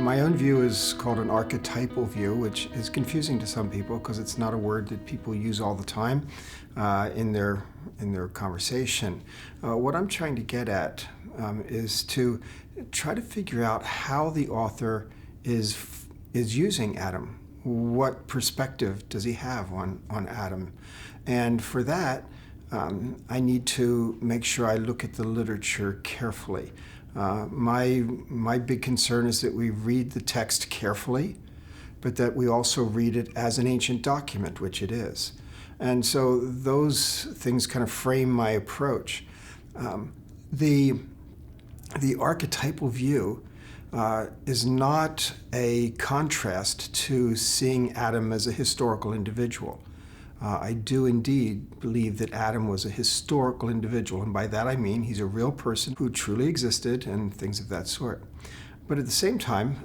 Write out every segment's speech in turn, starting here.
My own view is called an archetypal view, which is confusing to some people because it's not a word that people use all the time in their conversation. What I'm trying to get at is to try to figure out how the author is using Adam. What perspective does he have on Adam? And for that, I need to make sure I look at the literature carefully. My big concern is that we read the text carefully, but that we also read it as an ancient document, which it is. And so those things kind of frame my approach. The archetypal view is not a contrast to seeing Adam as a historical individual. I do indeed believe that Adam was a historical individual, and by that I mean he's a real person who truly existed and things of that sort. But at the same time,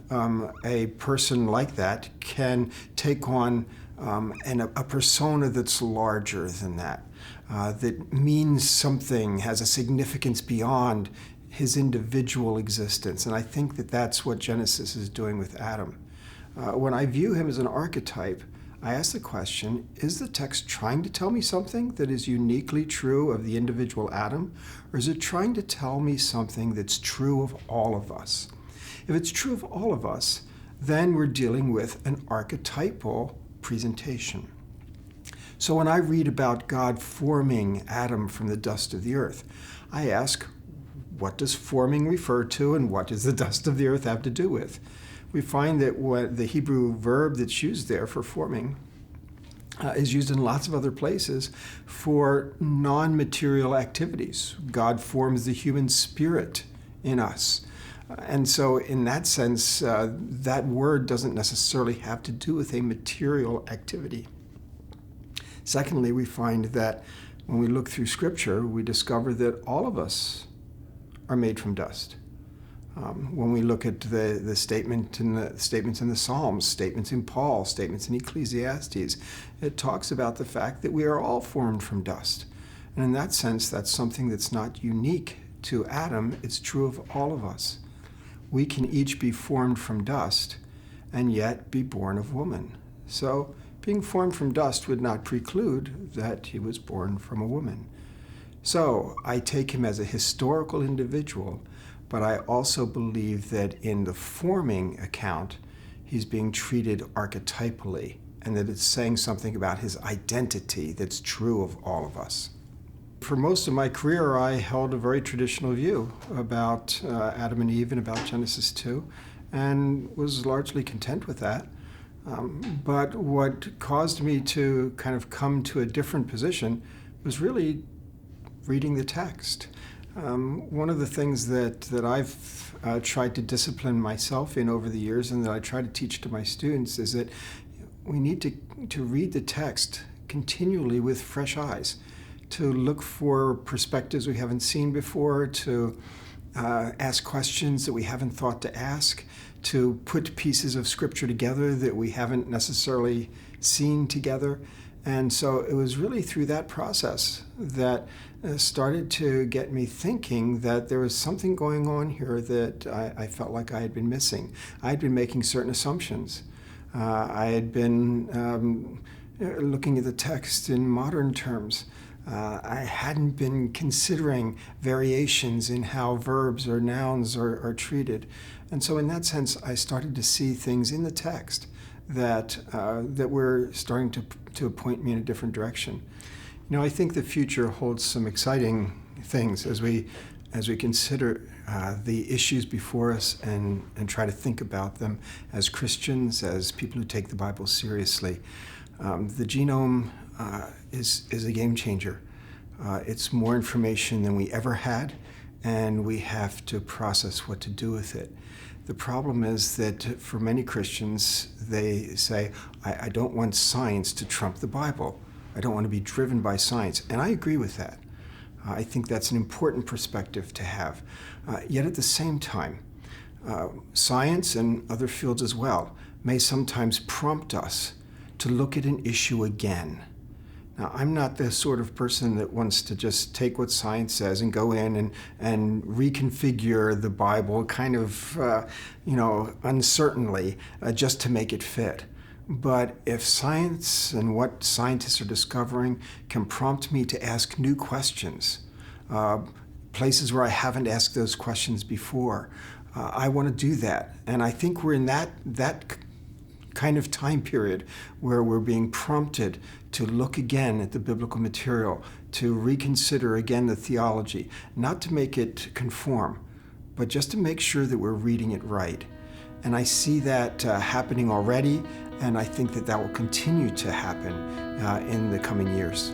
a person like that can take on a persona that's larger than that, that means something, has a significance beyond his individual existence. And I think that that's what Genesis is doing with Adam. When I view him as an archetype, I ask the question, is the text trying to tell me something that is uniquely true of the individual Adam, or is it trying to tell me something that's true of all of us? If it's true of all of us, then we're dealing with an archetypal presentation. So when I read about God forming Adam from the dust of the earth, I ask, what does forming refer to, and what does the dust of the earth have to do with? We find that the Hebrew verb that's used there for forming is used in lots of other places for non-material activities. God forms the human spirit in us. And so in that sense, that word doesn't necessarily have to do with a material activity. Secondly, we find that when we look through Scripture, we discover that all of us are made from dust. When we look at the statements in the Psalms, statements in Paul, statements in Ecclesiastes, it talks about the fact that we are all formed from dust. And in that sense, that's something that's not unique to Adam. It's true of all of us. We can each be formed from dust and yet be born of woman. So being formed from dust would not preclude that he was born from a woman. So I take him as a historical individual, but I also believe that in the forming account, he's being treated archetypally, and that it's saying something about his identity that's true of all of us. For most of my career, I held a very traditional view about Adam and Eve and about Genesis 2, and was largely content with that. But what caused me to kind of come to a different position was really reading the text. One of the things that I've tried to discipline myself in over the years, and that I try to teach to my students, is that we need to read the text continually with fresh eyes, to look for perspectives we haven't seen before, to ask questions that we haven't thought to ask, to put pieces of Scripture together that we haven't necessarily seen together. And so it was really through that process that started to get me thinking that there was something going on here that I felt like I had been missing. I had been making certain assumptions. I had been looking at the text in modern terms. I hadn't been considering variations in how verbs or nouns are treated. And so in that sense, I started to see things in the text that were starting to point me in a different direction. You know, I think the future holds some exciting things as we consider the issues before us and try to think about them as Christians, as people who take the Bible seriously. The genome is a game changer. It's more information than we ever had, and we have to process what to do with it. The problem is that for many Christians, they say, I don't want science to trump the Bible. I don't want to be driven by science. And I agree with that. I think that's an important perspective to have. Yet at the same time, science and other fields as well may sometimes prompt us to look at an issue again. Now, I'm not the sort of person that wants to just take what science says and go in and reconfigure the Bible kind of, uncertainly, just to make it fit. But if science and what scientists are discovering can prompt me to ask new questions, places where I haven't asked those questions before, I want to do that. And I think we're in that kind of time period where we're being prompted to look again at the biblical material, to reconsider again the theology, not to make it conform, but just to make sure that we're reading it right. And I see that happening already, and I think that will continue to happen in the coming years.